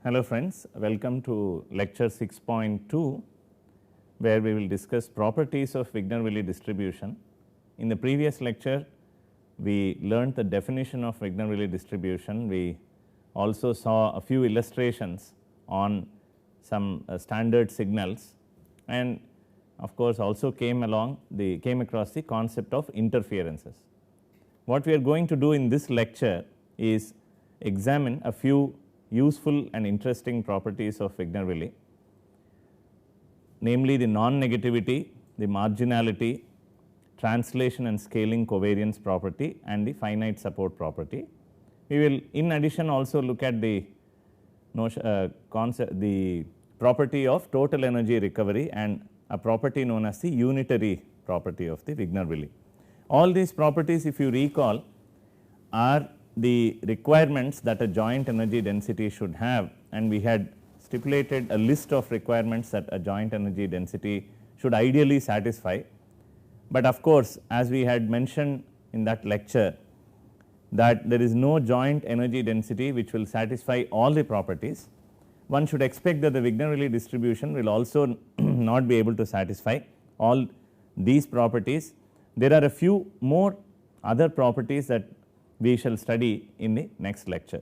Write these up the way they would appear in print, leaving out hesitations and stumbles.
Hello friends, welcome to lecture 6.2 where we will discuss properties of Wigner-Willi distribution. In the previous lecture we learned the definition of Wigner-Willi distribution. We also saw a few illustrations on some standard signals, and of course also came across the concept of interferences. What we are going to do in this lecture is examine a few useful and interesting properties of Wigner-Willi, namely the non-negativity, the marginality, translation and scaling covariance property, and the finite support property. We will in addition also look at the property of total energy recovery and a property known as the unitary property of the Wigner-Willi. All these properties, if you recall, are the requirements that a joint energy density should have, and we had stipulated a list of requirements that a joint energy density should ideally satisfy. But of course, as we had mentioned in that lecture, that there is no joint energy density which will satisfy all the properties. One should expect that the Wigner-Willi distribution will also not be able to satisfy all these properties. There are a few more other properties that we shall study in the next lecture.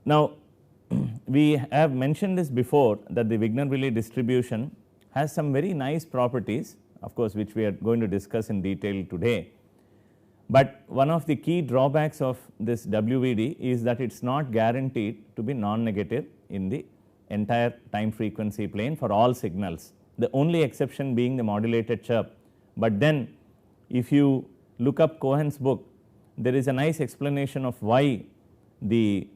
Now, we have mentioned this before, that the Wigner-Willi distribution has some very nice properties, of course, which we are going to discuss in detail today. But one of the key drawbacks of this WVD is that it is not guaranteed to be non-negative in the entire time frequency plane for all signals, the only exception being the modulated chirp. But then if you look up Cohen's book, there is a nice explanation of why the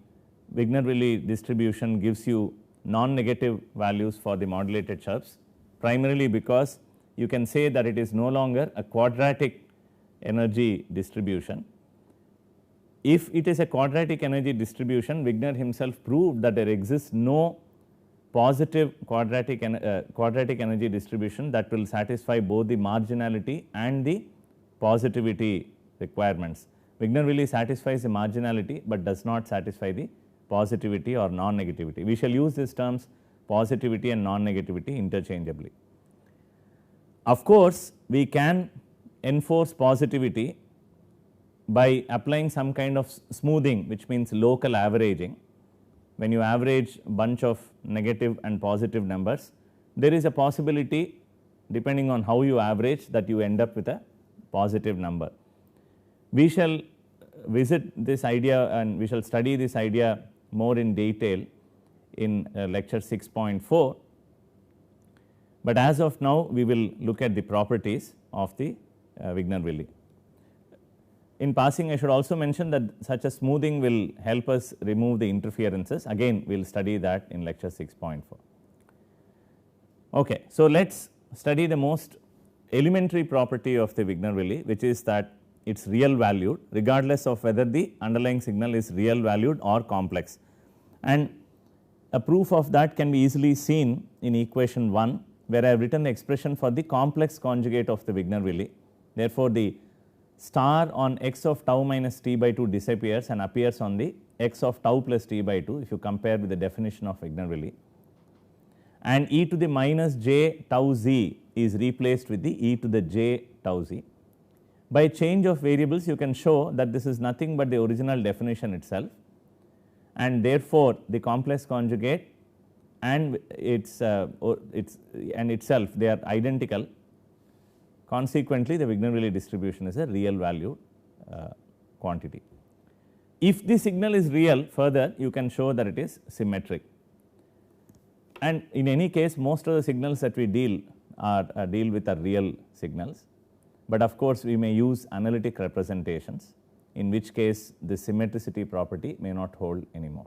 Wigner-Willi distribution gives you non-negative values for the modulated chirps, primarily because you can say that it is no longer a quadratic energy distribution. If it is a quadratic energy distribution, Wigner himself proved that there exists no positive quadratic energy distribution that will satisfy both the marginality and the positivity requirements. Wigner-Willi satisfies the marginality, but does not satisfy the positivity or non-negativity. We shall use these terms positivity and non-negativity interchangeably. Of course, we can enforce positivity by applying some kind of smoothing, which means local averaging. When you average a bunch of negative and positive numbers, there is a possibility, depending on how you average, that you end up with a positive number. We shall visit this idea and we shall study this idea more in detail in lecture 6.4, but as of now we will look at the properties of the Wigner-Willi. In passing, I should also mention that such a smoothing will help us remove the interferences. Again, we will study that in lecture 6.4. Okay, so let us study the most elementary property of the Wigner-Willi, which is that it is real valued regardless of whether the underlying signal is real valued or complex. And a proof of that can be easily seen in equation 1, where I have written the expression for the complex conjugate of the Wigner-Willi. Therefore, the star on x of tau minus t by 2 disappears and appears on the x of tau plus t by 2 if you compare with the definition of Wigner-Willi, and e to the minus j tau z is replaced with the e to the j tau z. By change of variables, you can show that this is nothing but the original definition itself, and therefore the complex conjugate and itself, they are identical. Consequently, the Wigner-Willi distribution is a real valued quantity. If the signal is real, further you can show that it is symmetric, and in any case most of the signals that we deal with are real signals, but of course we may use analytic representations, in which case the symmetricity property may not hold anymore.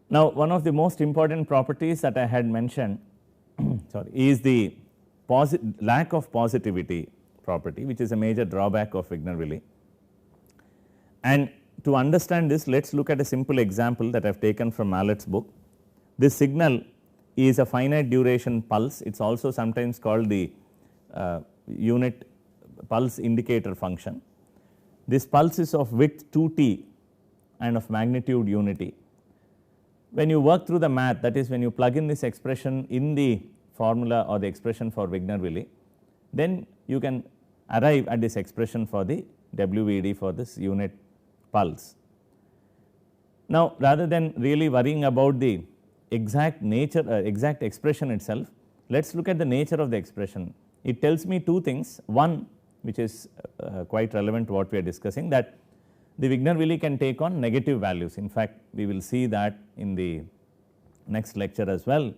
Now, one of the most important properties that I had mentioned is the lack of positivity property, which is a major drawback of Wigner-Willi. And to understand this, let us look at a simple example that I have taken from Mallet's book. This signal is a finite duration pulse. It is also sometimes called the unit pulse indicator function. This pulse is of width 2t and of magnitude unity. When you work through the math, that is when you plug in this expression in the formula or the expression for Wigner-Willi, then you can arrive at this expression for the WVD for this unit pulse. Now, rather than really worrying about the exact nature, exact expression itself, let us look at the nature of the expression. It tells me two things. One, which is quite relevant to what we are discussing, that the Wigner-Willi can take on negative values. In fact, we will see that in the next lecture as well,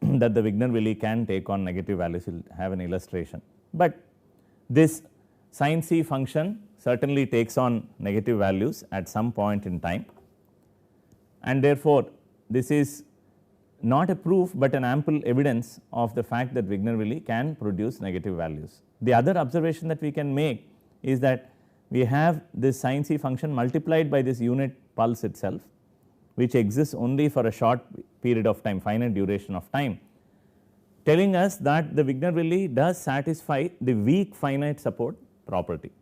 that the Wigner-Willi can take on negative values. We will have an illustration. But this sin C function certainly takes on negative values at some point in time, and therefore, this is not a proof, but an ample evidence of the fact that Wigner-Willi can produce negative values. The other observation that we can make is that we have this sin C function multiplied by this unit pulse itself, which exists only for a short period of time, finite duration of time, telling us that the Wigner-Willi does satisfy the weak finite support property.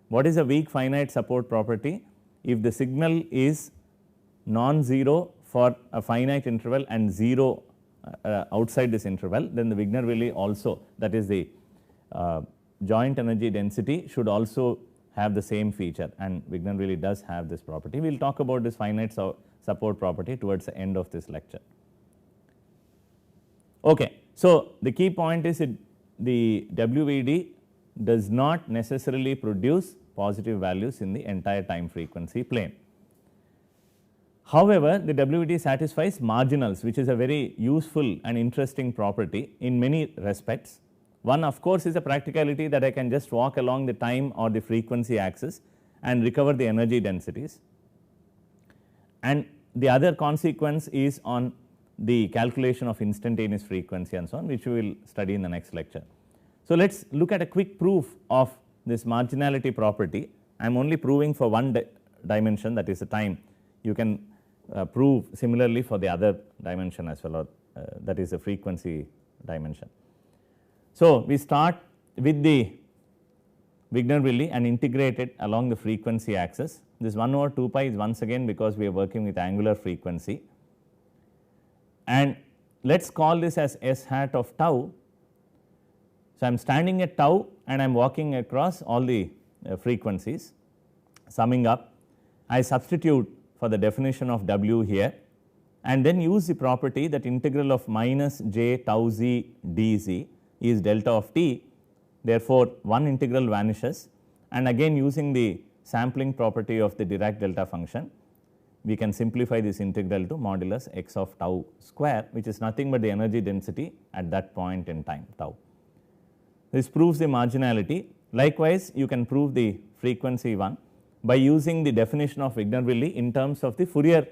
What is a weak finite support property? If the signal is non-zero for a finite interval and 0 outside this interval, then the Wigner-Willi also, that is the joint energy density, should also have the same feature, and Wigner-Willi does have this property. We will talk about this finite support property towards the end of this lecture. Okay. So, the key point is the WVD does not necessarily produce positive values in the entire time frequency plane. However, the WVD satisfies marginals, which is a very useful and interesting property in many respects. One, of course, is a practicality that I can just walk along the time or the frequency axis and recover the energy densities, and the other consequence is on the calculation of instantaneous frequency and so on, which we will study in the next lecture. So, let us look at a quick proof of this marginality property. I am only proving for one dimension, that is the time. You can prove similarly for the other dimension as well, or that is the frequency dimension. So, we start with the Wigner-Willi and integrate it along the frequency axis. This 1 over 2 pi is once again because we are working with angular frequency, and let us call this as S hat of tau. So, I am standing at tau and I am walking across all the frequencies. Summing up, I substitute for the definition of W here and then use the property that integral of minus j tau z dz is delta of t. Therefore, one integral vanishes, and again using the sampling property of the Dirac delta function, we can simplify this integral to modulus x of tau square, which is nothing but the energy density at that point in time, tau. This proves the marginality. Likewise, you can prove the frequency one by using the definition of Wigner-Willi in terms of the Fourier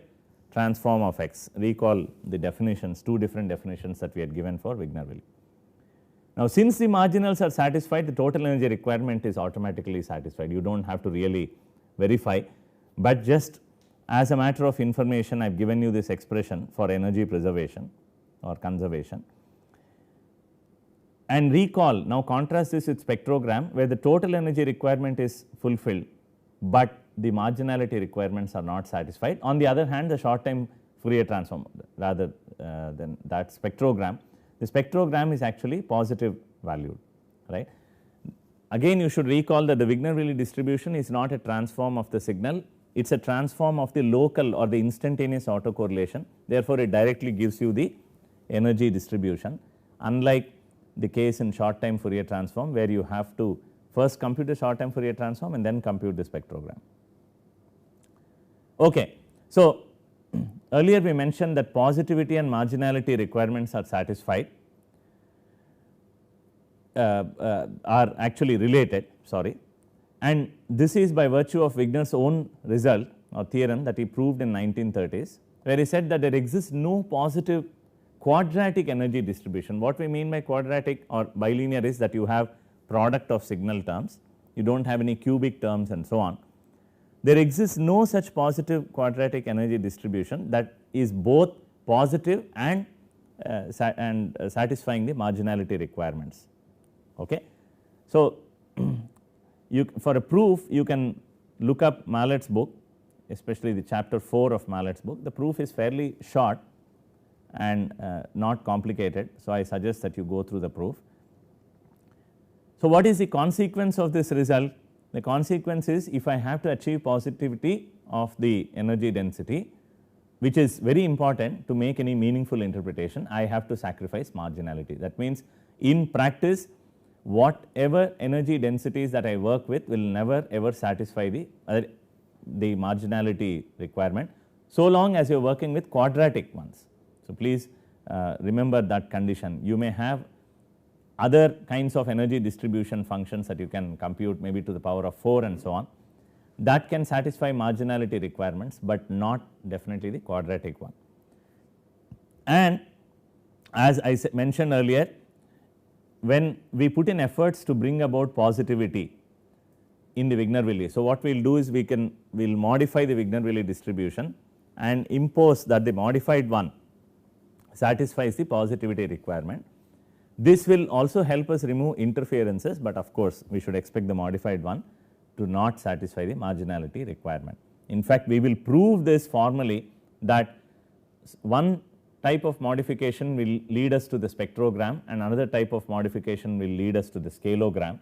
transform of x. Recall the definitions, two different definitions that we had given for Wigner-Willi. Now, since the marginals are satisfied, the total energy requirement is automatically satisfied. You do not have to really verify, but just as a matter of information, I have given you this expression for energy preservation or conservation. And recall, now contrast this with spectrogram where the total energy requirement is fulfilled, but the marginality requirements are not satisfied. On the other hand, the short time Fourier transform rather than that spectrogram, the spectrogram is actually positive valued, right. Again, you should recall that the Wigner-Willi distribution is not a transform of the signal, it is a transform of the local or the instantaneous autocorrelation. Therefore, it directly gives you the energy distribution, unlike the case in short time Fourier transform where you have to first compute the short time Fourier transform and then compute the spectrogram. Okay. So, earlier we mentioned that positivity and marginality requirements are satisfied, are actually related, sorry, and this is by virtue of Wigner's own result or theorem that he proved in 1930s, where he said that there exists no positive quadratic energy distribution. What we mean by quadratic or bilinear is that you have product of signal terms, you do not have any cubic terms and so on. There exists no such positive quadratic energy distribution that is both positive and satisfying the marginality requirements. Okay. So, for a proof you can look up Mallet's book especially the chapter 4 of Mallet's book. The proof is fairly short and not complicated. So, I suggest that you go through the proof. So, what is the consequence of this result? The consequence is, if I have to achieve positivity of the energy density, which is very important to make any meaningful interpretation, I have to sacrifice marginality. That means, in practice, whatever energy densities that I work with will never ever satisfy the marginality requirement, so long as you are working with quadratic ones. So, please remember that condition. You may have other kinds of energy distribution functions that you can compute, maybe to the power of 4 and so on, that can satisfy marginality requirements, but not definitely the quadratic one. And as I mentioned earlier, when we put in efforts to bring about positivity in the Wigner-Willi, so what we will do is we will modify the Wigner-Willi distribution and impose that the modified one satisfies the positivity requirement. This will also help us remove interferences, but of course, we should expect the modified one to not satisfy the marginality requirement. In fact, we will prove this formally, that one type of modification will lead us to the spectrogram and another type of modification will lead us to the scaleogram.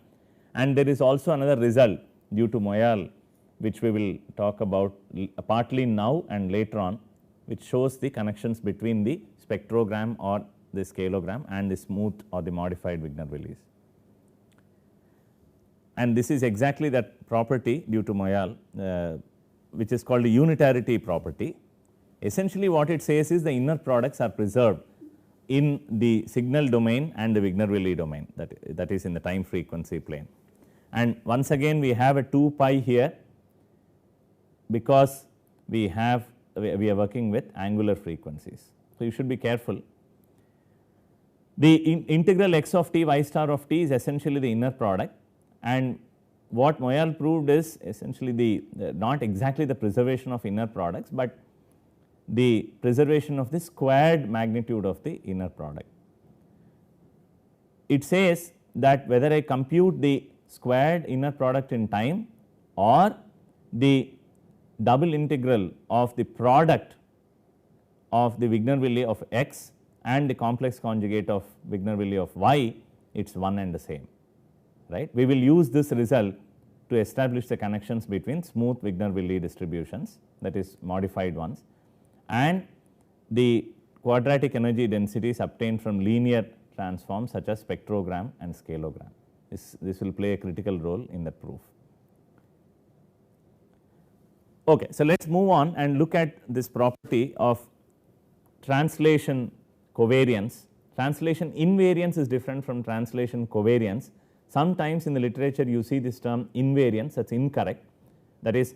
And there is also another result due to Moyal, which we will talk about partly now and later on, which shows the connections between the spectrogram or the scaleogram and the smooth or the modified Wigner-Willis. And this is exactly that property due to Moyal, which is called the unitarity property. Essentially what it says is the inner products are preserved in the signal domain and the Wigner-Willi domain, that is in the time frequency plane. And once again we have a 2 pi here, because we are working with angular frequencies. So, you should be careful. The integral x of t y star of t is essentially the inner product, and what Moyal proved is essentially not exactly the preservation of inner products, but the preservation of the squared magnitude of the inner product. It says that whether I compute the squared inner product in time or the double integral of the product of the Wigner-Willi of x and the complex conjugate of Wigner-Willi of y, it is one and the same, right. We will use this result to establish the connections between smooth Wigner-Willi distributions, that is modified ones, and the quadratic energy densities obtained from linear transforms such as spectrogram and scaleogram. This will play a critical role in the proof. Okay, so let us move on and look at this property of translation covariance. Translation invariance is different from translation covariance. Sometimes in the literature you see this term invariance, that is incorrect, that is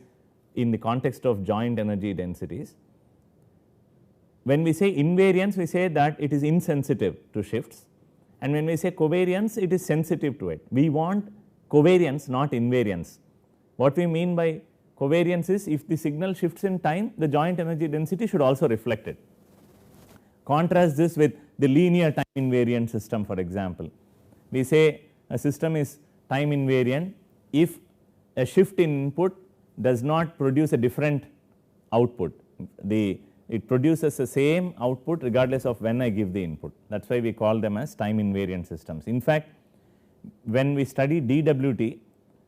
in the context of joint energy densities. When we say invariance, we say that it is insensitive to shifts, and when we say covariance, it is sensitive to it. We want covariance, not invariance. What we mean by covariance is, if the signal shifts in time, the joint energy density should also reflect it. Contrast this with the linear time invariant system, for example. We say a system is time invariant if a shift in input does not produce a different output. It produces the same output regardless of when I give the input. That is why we call them as time invariant systems. In fact, when we study DWT,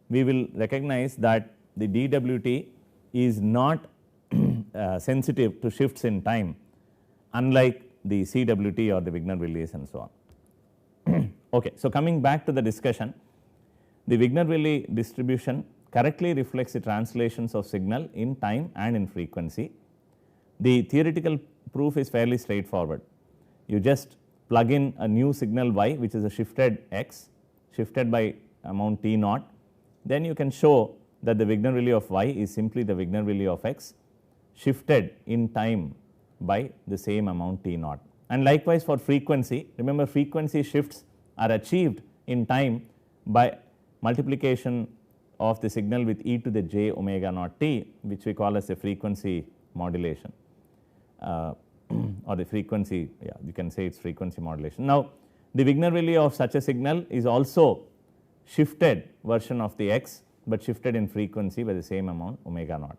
we will recognize that the DWT is not sensitive to shifts in time, unlike the CWT or the Wigner-Willis and so on. Okay, so coming back to the discussion, the Wigner-Willi distribution correctly reflects the translations of signal in time and in frequency. The theoretical proof is fairly straightforward. You just plug in a new signal y, which is a shifted x, shifted by amount t naught, then you can show that the Wigner-Willi of y is simply the Wigner-Willi of x shifted in time by the same amount t naught. And likewise for frequency, remember frequency shifts are achieved in time by multiplication of the signal with e to the j omega naught t, which we call as a frequency modulation. Or the frequency, you can say it is frequency modulation. Now, the Wigner-Willi of such a signal is also shifted version of the x, but shifted in frequency by the same amount omega naught.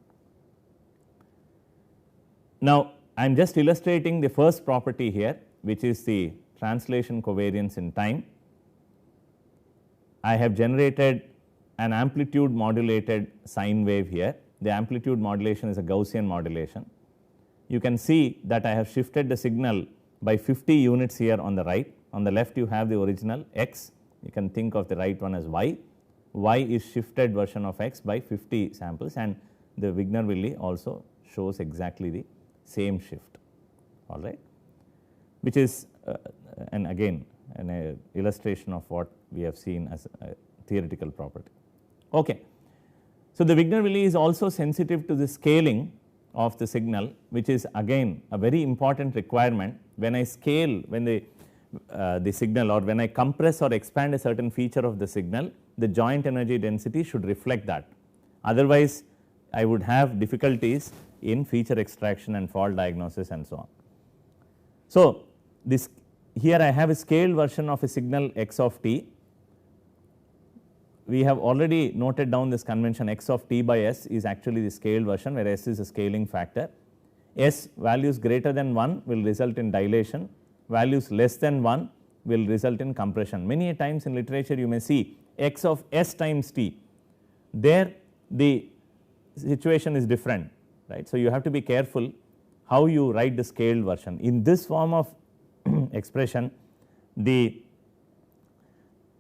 Now, I am just illustrating the first property here, which is the translation covariance in time. I have generated an amplitude modulated sine wave here. The amplitude modulation is a Gaussian modulation. You can see that I have shifted the signal by 50 units here on the right. On the left you have the original x, you can think of the right one as y. Y is shifted version of x by 50 samples, and the Wigner-Willi also shows exactly the same shift, all right, which is and again an illustration of what we have seen as a theoretical property. Okay. So, the Wigner-Willi is also sensitive to the scaling of the signal, which is again a very important requirement. When I scale, when the signal, or when I compress or expand a certain feature of the signal, the joint energy density should reflect that. Otherwise, I would have difficulties in feature extraction and fault diagnosis and so on. So, this here I have a scaled version of a signal x of t. We have already noted down this convention, x of t by s is actually the scaled version, where s is a scaling factor. S values greater than 1 will result in dilation, values less than 1 will result in compression. Many a times in literature you may see x of s times t, there the situation is different, right. So, you have to be careful how you write the scaled version. In this form of expression, the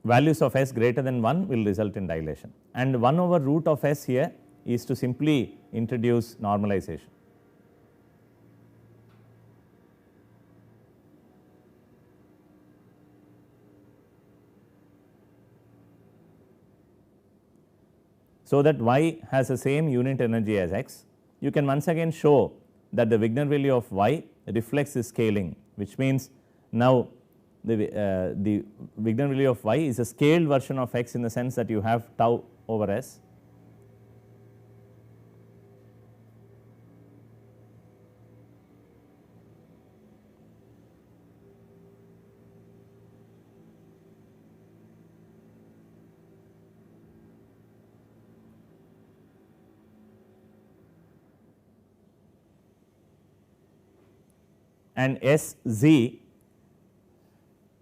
values of s greater than 1 will result in dilation, and 1 over root of s here is to simply introduce normalization. So, that y has the same unit energy as x. You can once again show that the Wigner-Willi of y reflects the scaling, which means now the Wigner-Willi of y is a scaled version of x in the sense that you have tau over s. And S z,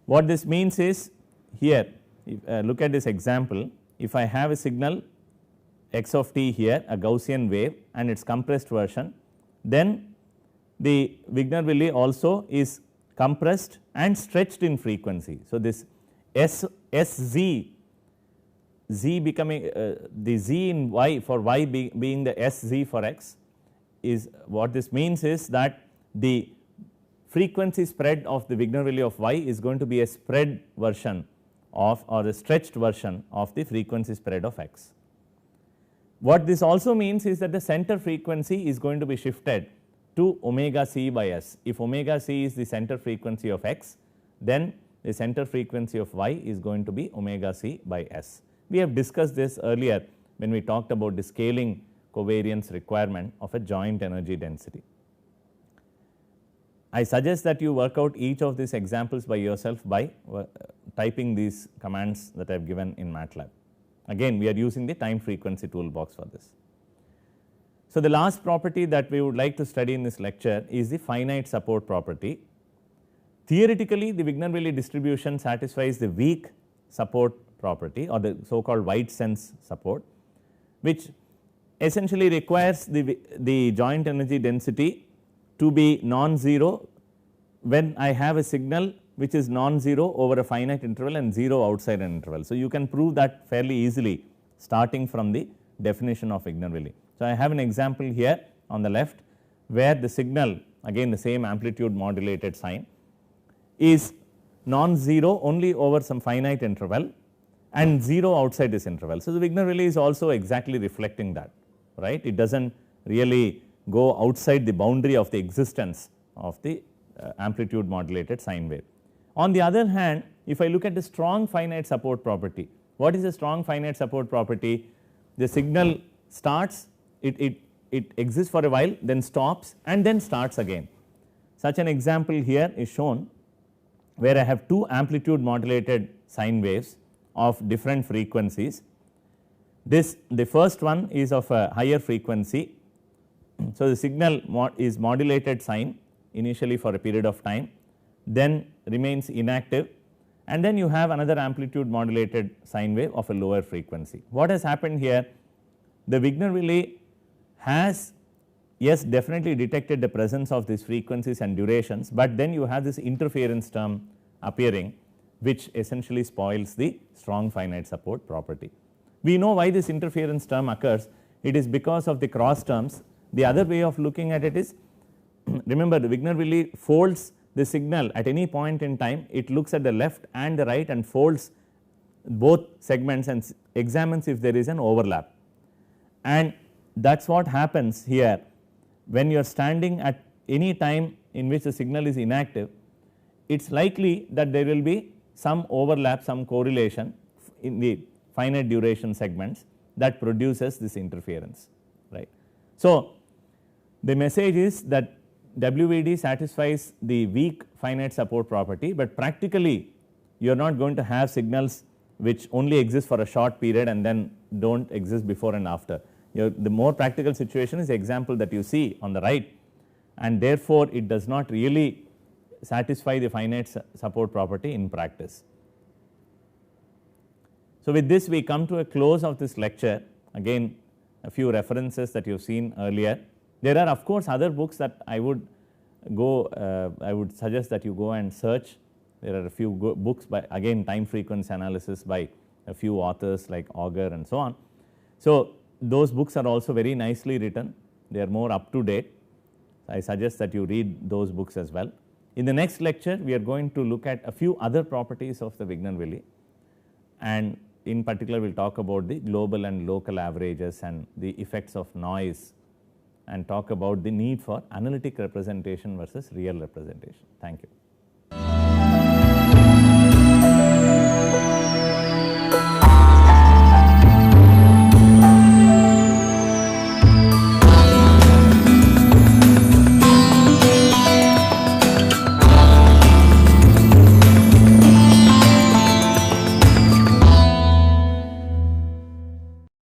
what this means is here, if, look at this example, if I have a signal x of t here, a Gaussian wave and its compressed version, then the Wigner-Willi also is compressed and stretched in frequency. So, this z becoming the z in y for y being the sz for x, is what this means is that the frequency spread of the Wigner-Willi of y is going to be a spread version of, or a stretched version of, the frequency spread of x. What this also means is that the center frequency is going to be shifted to omega c by s. If omega c is the center frequency of x, then the center frequency of y is going to be omega c by s. We have discussed this earlier when we talked about the scaling covariance requirement of a joint energy density. I suggest that you work out each of these examples by yourself by typing these commands that I have given in MATLAB. Again, we are using the time frequency toolbox for this. So, the last property that we would like to study in this lecture is the finite support property. Theoretically, the Wigner-Willi distribution satisfies the weak support property, or the so called wide sense support, which essentially requires the joint energy density to be non-zero when I have a signal which is non-zero over a finite interval and 0 outside an interval. So, you can prove that fairly easily starting from the definition of Wigner-Willi. So, I have an example here on the left where the signal, again the same amplitude modulated sine, is non-zero only over some finite interval and 0 outside this interval. So, the Wigner-Willi is also exactly reflecting that, right. It does not really go outside the boundary of the existence of the amplitude modulated sine wave. On the other hand, if I look at the strong finite support property, what is a strong finite support property? The signal starts, it exists for a while, then stops and then starts again. Such an example here is shown where I have two amplitude modulated sine waves of different frequencies. The first one is of a higher frequency, So, the signal is modulated sine initially for a period of time, then remains inactive, and then you have another amplitude modulated sine wave of a lower frequency. What has happened here? The Wigner-Willi has, yes, definitely detected the presence of these frequencies and durations, but then you have this interference term appearing, which essentially spoils the strong finite support property. We know why this interference term occurs. It is because of the cross terms. The other way of looking at it is, remember, the Wigner-Willi folds the signal at any point in time. It looks at the left and the right and folds both segments and examines if there is an overlap. And that is what happens here when you are standing at any time in which the signal is inactive. It is likely that there will be some overlap, some correlation in the finite duration segments that produces this interference, right. So, the message is that WVD satisfies the weak finite support property, but practically you are not going to have signals which only exist for a short period and then do not exist before and after. The more practical situation is the example that you see on the right, and therefore, it does not really satisfy the finite support property in practice. So, with this we come to a close of this lecture. Again, a few references that you have seen earlier. There are of course other books that I would suggest that you go and search. There are a few books by, again, time frequency analysis by a few authors like Auger and so on. So, those books are also very nicely written, they are more up to date. I suggest that you read those books as well. In the next lecture, we are going to look at a few other properties of the Wigner-Willi, and in particular we will talk about the global and local averages and the effects of noise, and talk about the need for analytic representation versus real representation. Thank you.